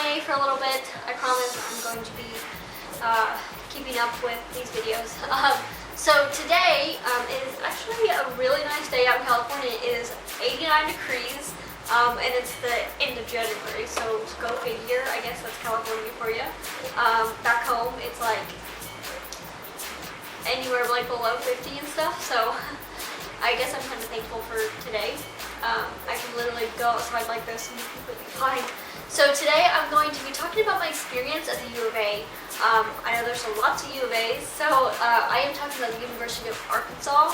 away for a little bit. I promise I'm going to be keeping up with these videos. So today is actually a really nice day out in California. It is 89 degrees and it's the end of January, so go figure. I guess that's California for you. Back home it's like anywhere like below 50 and stuff, so I guess I'm kind of thankful for today. I can literally go outside like this and be completely fine. So today I'm going to be talking about my experience at the U of A. I know there's lots of U of A's, so I am talking about the University of Arkansas.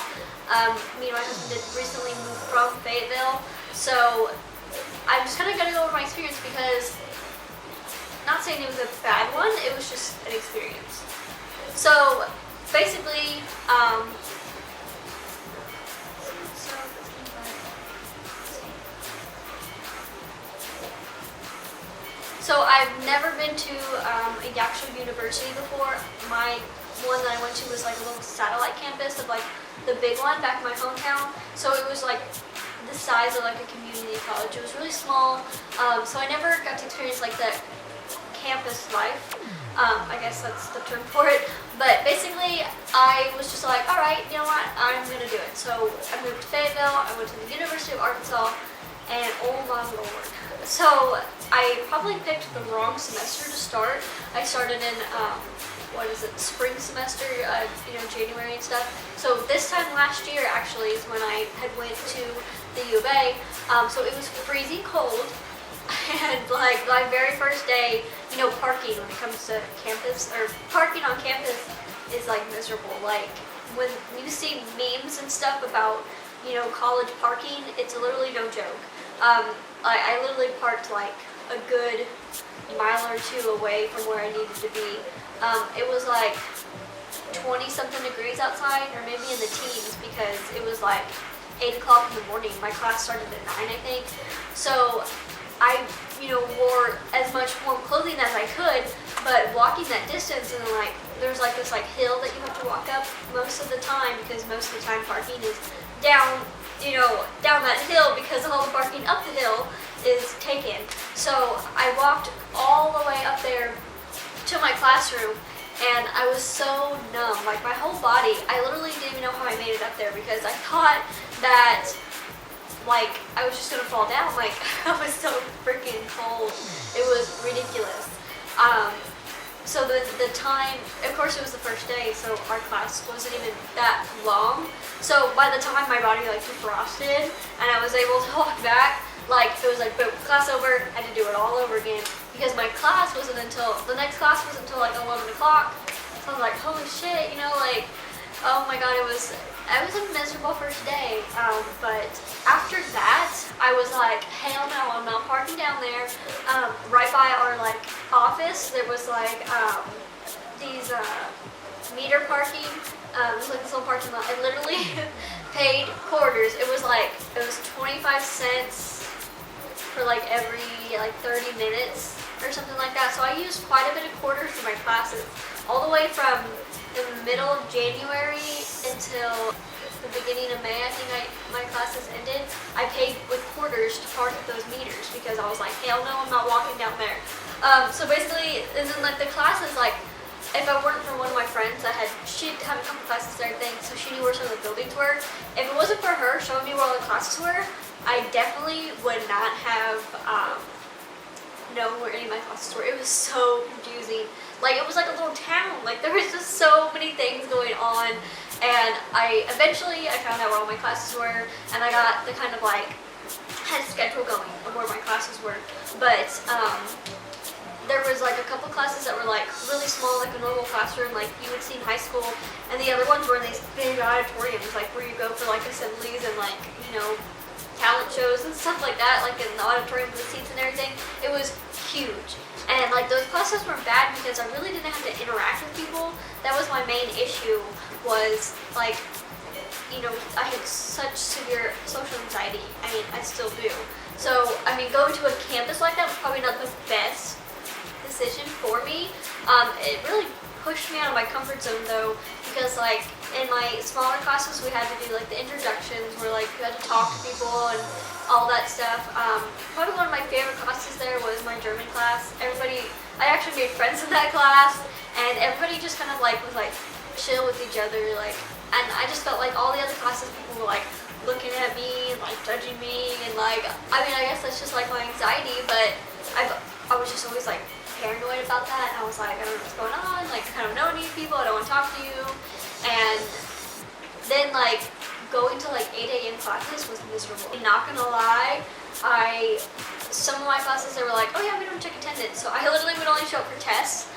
Me and my husband did recently move from Fayetteville, so I'm just kind of going to go over my experience because, not saying it was a bad one, it was just an experience. So basically, so I've never been to a xoxo university before. My one that I went to was like a little satellite campus of like the big one back in my hometown. So it was like the size of like a community college. It was really small. So I never got to experience like the campus life. I guess that's the term for it. But basically I was just like, all right, you know what, I'm gonna do it. So I moved to Fayetteville, I went to the University of Arkansas, and oh my lord. So I probably picked the wrong semester to start. I started in, spring semester, January and stuff. So this time last year actually is when I had went to the U of A. So it was freezing cold, and like my very first day, parking when it comes to campus, or parking on campus is like miserable. Like when you see memes and stuff about, college parking, it's literally no joke. I literally parked like a good mile or two away from where I needed to be. It was like 20 something degrees outside, or maybe in the teens, because it was like 8 o'clock in the morning. My class started at 9, I think. So I, wore as much warm clothing as I could, but walking that distance, and then like there's like this like hill that you have to walk up most of the time, because most of the time parking is down that hill, because all the parking up the hill is taken. So I walked all the way up there to my classroom, and I was so numb, like my whole body. I literally didn't even know how I made it up there, because I thought that like I was just gonna fall down. Like I was so freaking cold. It was ridiculous. So the time, of course it was the first day, so our class wasn't even that long. So by the time my body like defrosted and I was able to walk back, like it was like boom, class over, I had to do it all over again, because my class wasn't until, the next class was until like 11 o'clock. So I was like, holy shit, like, oh my god, it was a miserable first day. But after that, I was like, hell no, I'm not parking down there. Right by our like office, there was like these meter parking. It was like this little parking lot. I literally paid quarters. It was 25 cents for like every like 30 minutes or something like that. So I used quite a bit of quarters for my classes, all the way from the middle of January until the beginning of May. I think my classes ended. I paid with quarters to park at those meters, because I was like, hell no, I'm not walking down there. So basically, and then like the classes, like if I weren't for one of my friends she'd had a couple classes and everything, so she knew where some of the buildings were. If it wasn't for her showing me where all the classes were, I definitely would not have known where any of my classes were. It was so confusing. Like it was like a little town. Like there was just so many things going on, and I found out where all my classes were, and I got the kind of like had a schedule going of where my classes were. But there was like a couple classes that were like really small, like a normal classroom like you would see in high school, and the other ones were in these big auditoriums, like where you go for like assemblies and like talent shows and stuff like that, like in the auditorium with the seats and everything. It was huge. And like those classes were bad because I really didn't have to interact with people. That was my main issue, was like, I had such severe social anxiety. I mean, I still do. So, I mean, going to a campus like that was probably not the best decision for me. It really pushed me out of my comfort zone though, because like in my smaller classes, we had to do like the introductions, where like you had to talk to people and all that stuff. Probably one of my favorite classes there was my German class. I actually made friends in that class, and everybody just kind of like was like chill with each other, like, and I just felt like all the other classes, people were like looking at me and like judging me, and like, I mean, I guess that's just like my anxiety, but I was just always like paranoid about that. I was like, I don't know what's going on, like, I don't know any people, I don't want to talk to you. And then like going to like 8 a.m. classes was miserable. I'm not gonna lie, some of my classes, they were like, oh yeah, we don't check attendance, so I literally would only show up for tests.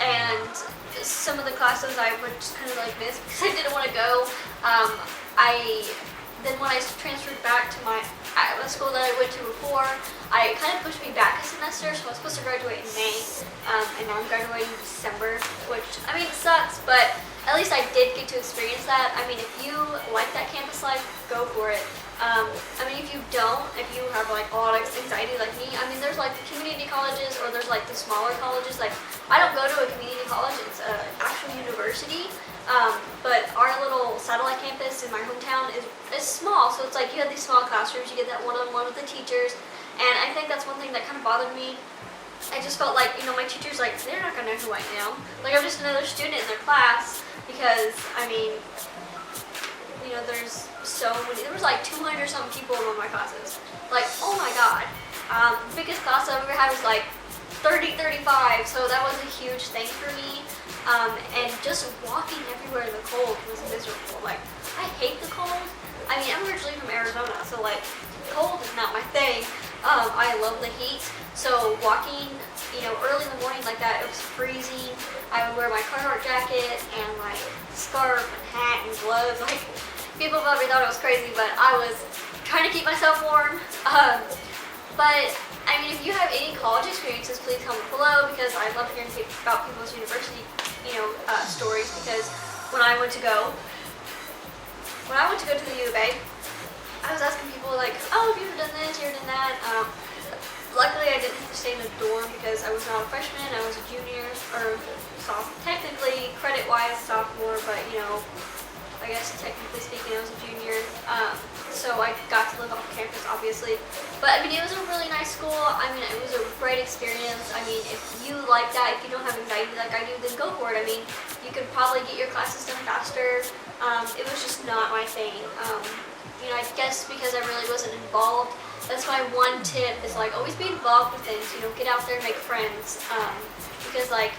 And some of the classes I would just kind of like miss because I didn't want to go. Then when I transferred back to the school that I went to before, I kind of pushed me back a semester, so I was supposed to graduate in May, and now I'm graduating in December, which, I mean, it sucks, but at least I did get to experience that. I mean, if you like that campus life, go for it. I mean, if you don't, if you have like a lot of anxiety like me, I mean, there's like the community colleges, or there's like the smaller colleges. Like, I don't go to a community college, it's an actual university. But our little satellite campus in my hometown is small, so it's like you have these small classrooms, you get that one-on-one with the teachers, and I think that's one thing that kind of bothered me. I just felt like, you know, my teachers, like, they're not gonna know who I am. Like, I'm just another student in their class, because, I mean, you know, there was like 200 something people in one of my classes. Like, oh my god. The biggest class I ever had was like 35, so that was a huge thing for me. And just walking everywhere in the cold was miserable. Like, I hate the cold. I mean, I'm originally from Arizona, so like, cold is not my thing. I love the heat. So walking, you know, early in the morning like that, it was freezing. I would wear my Carhartt jacket and my scarf and hat and gloves. Like, people probably thought it was crazy, but I was trying to keep myself warm. But I mean, if you have any college experiences, please comment below, because I love hearing about people's university, you know, stories. Because when I went to go to the U of A, I was asking people like, oh, have you ever done this, you ever done that? Luckily, I didn't have to stay in a dorm because I was not a freshman, I was a junior, or technically, credit-wise, sophomore, but you know, I guess technically speaking, I was a junior. So I got to live off campus, obviously. But I mean, it was a really nice school. I mean, it was a great experience. I mean, if you like that, if you don't have anxiety like I do, then go for it. I mean, you could probably get your classes done faster. It was just not my thing. You know, I guess because I really wasn't involved. That's my one tip, is like, always be involved with things. You know, get out there and make friends. Because like,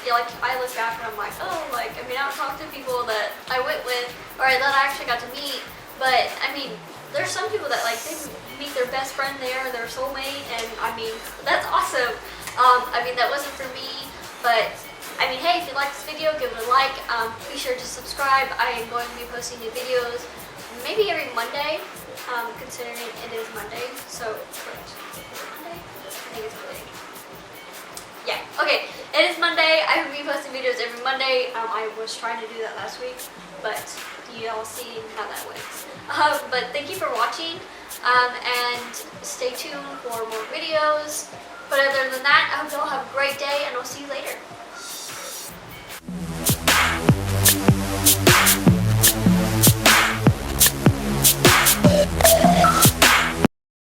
yeah, like, I look back and I'm like, oh, like, I mean, I don't talk to people that I went with, or that I actually got to meet, but, I mean, there's some people that, like, they meet their best friend there, their soulmate, and, I mean, that's awesome. I mean, that wasn't for me, but, I mean, hey, if you like this video, give it a like, be sure to subscribe. I am going to be posting new videos, maybe every Monday, considering it is Monday, so, wait, is it Monday? I think it's Monday. Yeah, okay, it is Monday. I will be posting videos every Monday. I was trying to do that last week, but you all see how that went. But thank you for watching, and stay tuned for more videos. But other than that, I hope you all have a great day, and I'll see you later.